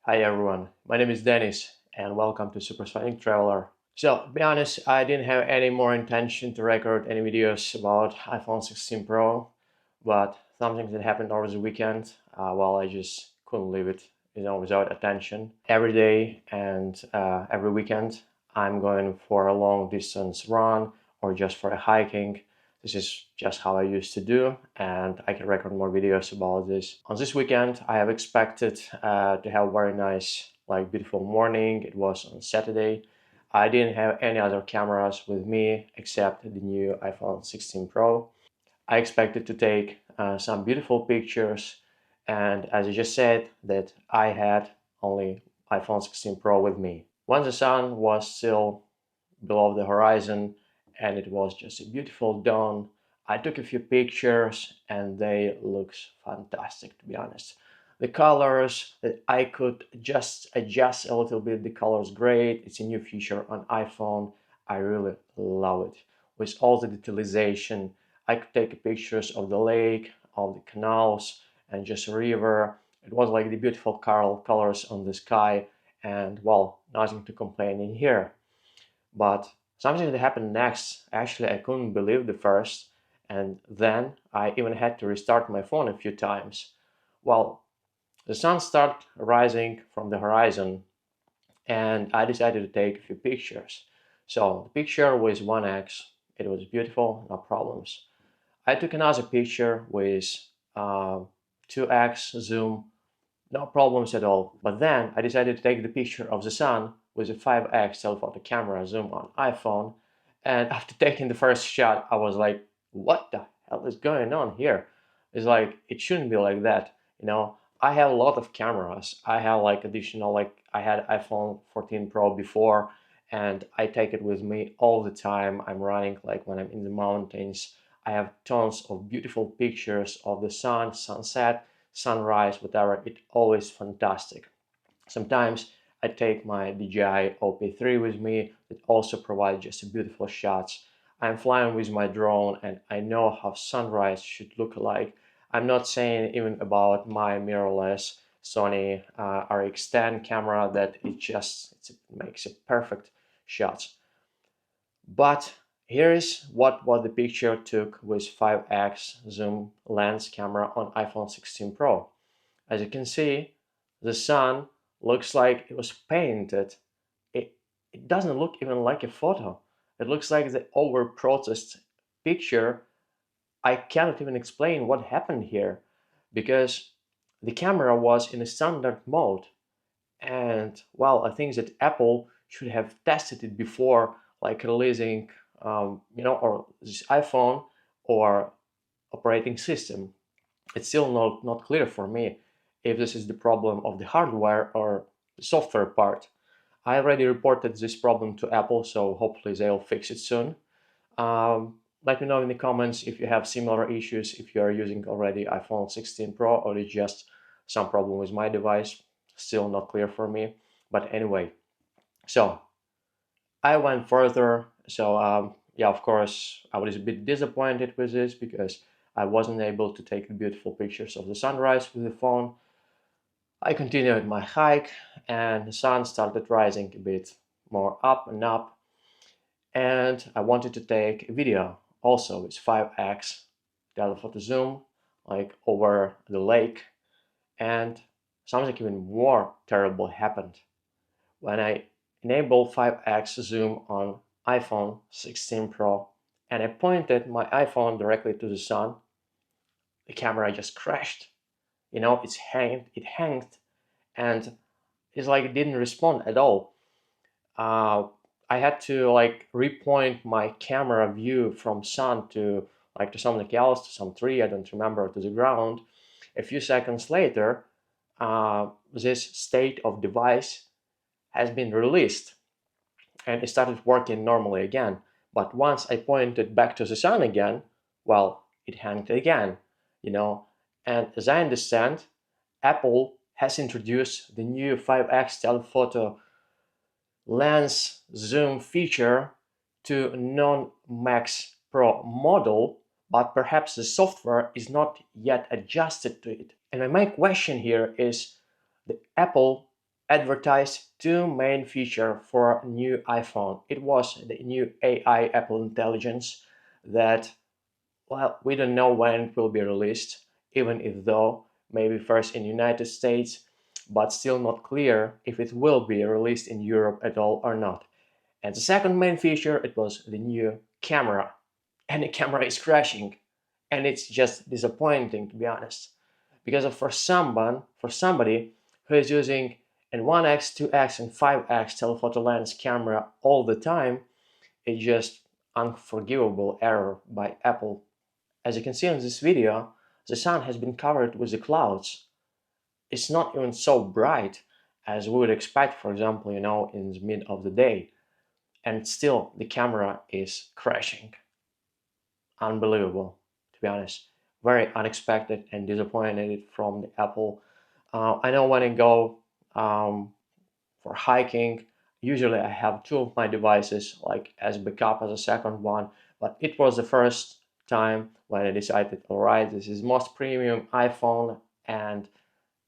Hi everyone, my name is Dennis and welcome to Supersonic Traveler. So, to be honest, I didn't have any more intention to record any videos about iPhone 16 Pro, but something that happened over the weekend, I just couldn't leave it, without attention. Every day and every weekend, I'm going for a long distance run or just for a hiking. This is just how I used to do, and I can record more videos about this. On this weekend, I have expected to have a very nice, beautiful morning. It was on Saturday. I didn't have any other cameras with me except the new iPhone 16 Pro. I expected to take some beautiful pictures, and as I just said, that I had only iPhone 16 Pro with me. When the sun was still below the horizon and it was just a beautiful dawn, I took a few pictures and they look fantastic, to be honest. The colors that I could just adjust a little bit, the colors great. It's a new feature on iPhone. I really love it. With all the detailization, I could take pictures of the lake, of the canals, and just a river. It was like the beautiful colors on the sky, and well, nothing to complain in here. But something that happened next, actually, I couldn't believe the first, and then I even had to restart my phone a few times. Well, the sun started rising from the horizon, and I decided to take a few pictures. So the picture was 1x, it was beautiful, no problems. I took another picture with 2x zoom, no problems at all. But then I decided to take the picture of the sun with a 5x telephoto camera zoom on iPhone. And after taking the first shot, I was like, what the hell is going on here? It's like, it shouldn't be like that. I have a lot of cameras. I have additional, I had iPhone 14 Pro before, and I take it with me all the time. I'm running like when I'm in the mountains. I have tons of beautiful pictures of the sun, sunset, sunrise, whatever. It's always fantastic. Sometimes I take my DJI OP3 with me. It also provides just beautiful shots. I'm flying with my drone and I know how sunrise should look like. I'm not saying even about my mirrorless Sony RX10 camera that it makes a perfect shots. But here is what the picture took with 5x zoom lens camera on iPhone 16 Pro. As you can see, the sun looks like it was painted. It doesn't look even like a photo. It looks like the over-processed picture. I cannot even explain what happened here because the camera was in a standard mode. And well, I think that Apple should have tested it before, like releasing, or this iPhone or operating system. It's still not clear for me if this is the problem of the hardware or the software part. I already reported this problem to Apple, so hopefully they'll fix it soon. Let me know in the comments if you have similar issues, if you are using already iPhone 16 Pro or it's just some problem with my device. Still not clear for me. But anyway, so I went further. So yeah, of course, I was a bit disappointed with this because I wasn't able to take beautiful pictures of the sunrise with the phone. I continued my hike and the sun started rising a bit more up and up, and I wanted to take a video also with 5x telephoto zoom like over the lake, and something even more terrible happened. When I enabled 5x zoom on iPhone 16 Pro and I pointed my iPhone directly to the sun, the camera just crashed. It hanged, and it's like it didn't respond at all. Uh, I had to repoint my camera view from sun to to something else, to some tree, I don't remember, to the ground. A few seconds later, this state of device has been released and it started working normally again. But once I pointed back to the sun again, well, it hanged again, you know. And as I understand, Apple has introduced the new 5x telephoto lens zoom feature to non-Max Pro model, but perhaps the software is not yet adjusted to it. And my main question here is, the Apple advertised two main features for new iPhone. It was the new AI Apple Intelligence that, well, we don't know when it will be released, even if though maybe first in United States, but still not clear if it will be released in Europe at all or not. And the second main feature, it was the new camera. And the camera is crashing. And it's just disappointing, to be honest. Because for somebody who is using an 1x, 2x, and 5x telephoto lens camera all the time, it's just unforgivable error by Apple. As you can see in this video, the sun has been covered with the clouds. It's not even so bright as we would expect, for example, in the mid of the day. And still the camera is crashing. Unbelievable, to be honest. Very unexpected and disappointed from the Apple. I know when I go for hiking, usually I have two of my devices, like as backup as a second one, but it was the first time when I decided, all right, this is most premium iPhone and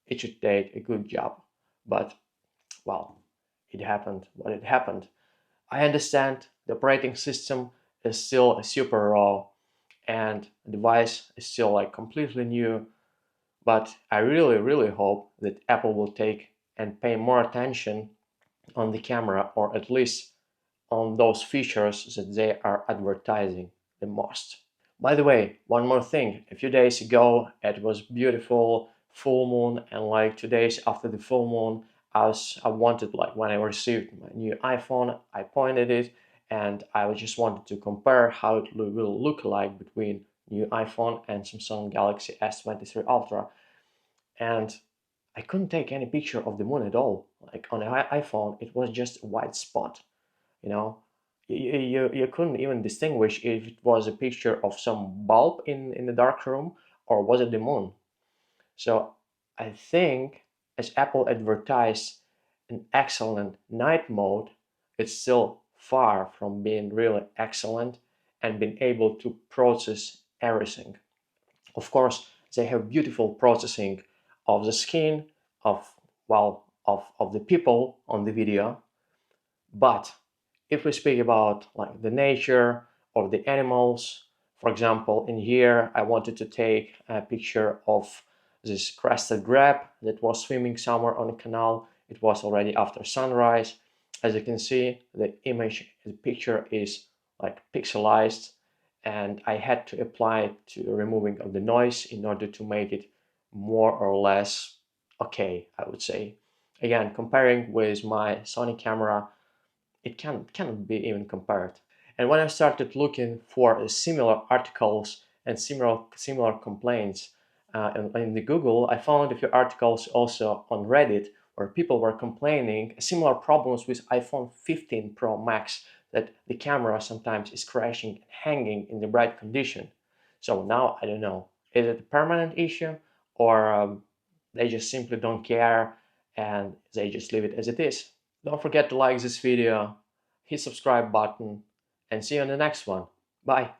it should take a good job. But well, it happened what it happened. I understand the operating system is still a super raw and the device is still like completely new, but I really hope that Apple will take and pay more attention on the camera, or at least on those features that they are advertising the most. By the way, one more thing. A few days ago, it was beautiful full moon, and like 2 days after the full moon, I wanted, like when I received my new iPhone, I pointed it, and I just wanted to compare how it will look like between new iPhone and Samsung Galaxy S23 Ultra, and I couldn't take any picture of the moon at all. Like on the iPhone, it was just a white spot, you know. You couldn't even distinguish if it was a picture of some bulb in the dark room or was it the moon. So I think as Apple advertised an excellent night mode, it's still far from being really excellent and being able to process everything. Of course, they have beautiful processing of the skin, of, well, of the people on the video, but if we speak about like the nature or the animals, for example, in here I wanted to take a picture of this crested crab that was swimming somewhere on the canal. It was already after sunrise. As you can see, the image, the picture is like pixelized, and I had to apply to removing of the noise in order to make it more or less okay, I would say. Again, comparing with my Sony camera, it cannot be even compared. And when I started looking for similar articles and similar complaints in the Google, I found a few articles also on Reddit where people were complaining similar problems with iPhone 15 Pro Max, that the camera sometimes is crashing and hanging in the bright condition. So now I don't know, is it a permanent issue, or they just simply don't care and they just leave it as it is? Don't forget to like this video, hit subscribe button, and see you on the next one. Bye.